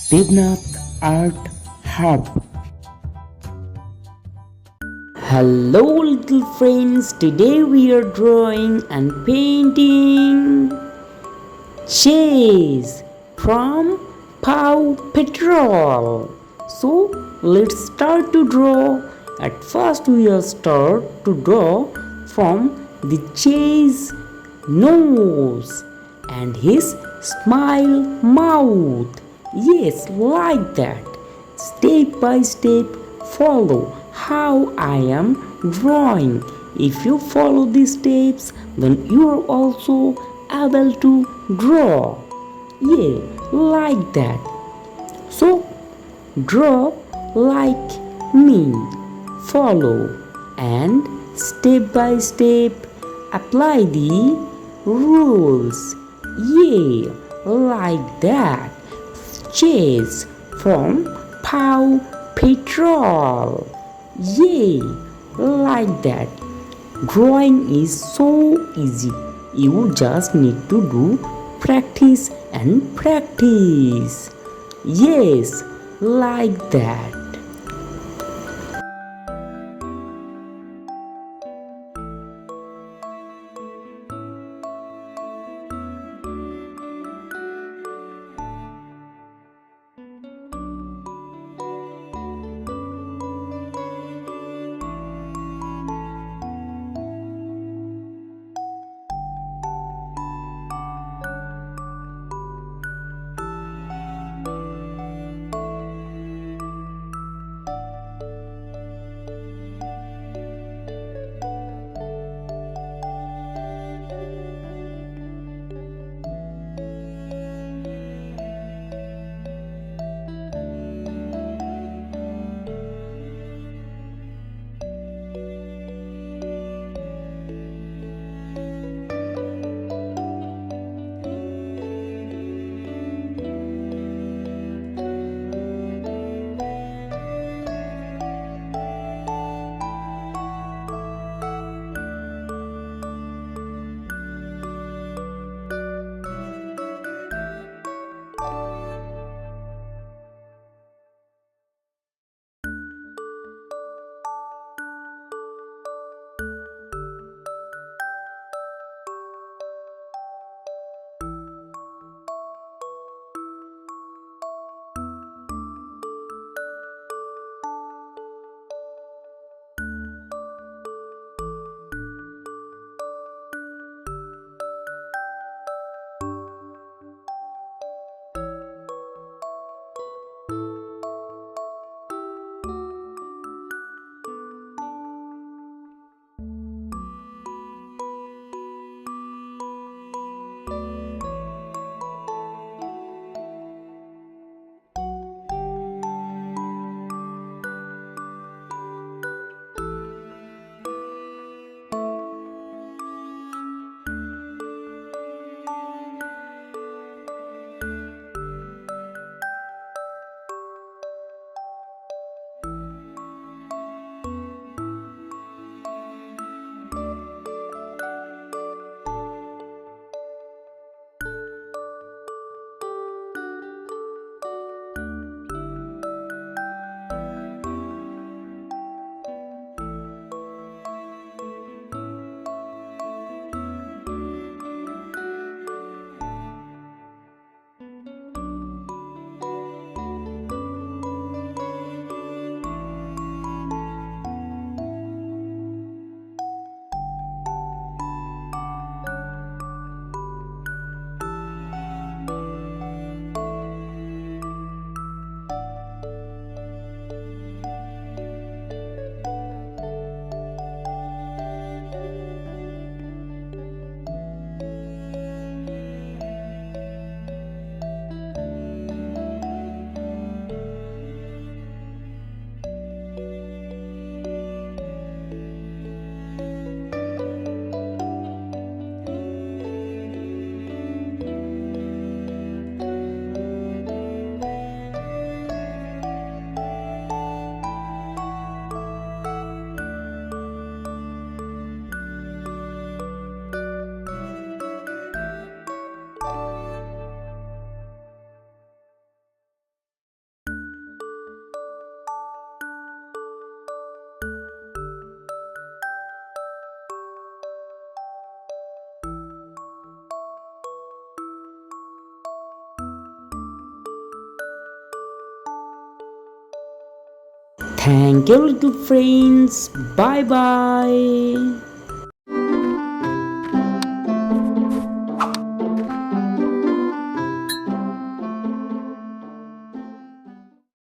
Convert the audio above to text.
Debnath Art Hub. Hello little friends, today we are drawing and painting Chase from Paw Patrol. So let's start to draw. At first we will start to draw from the Chase nose and his smile mouth. Yes, like that. Step by step, follow how I am drawing. If you follow these steps, then you are also able to draw. Yeah, like that. So, draw like me. Follow and step by step apply the rules. Yeah, like that. Chase from Paw Patrol. Yay! Like that. Drawing is so easy. You just need to do practice and practice. Yes, like that. Thank you, little friends. Bye bye.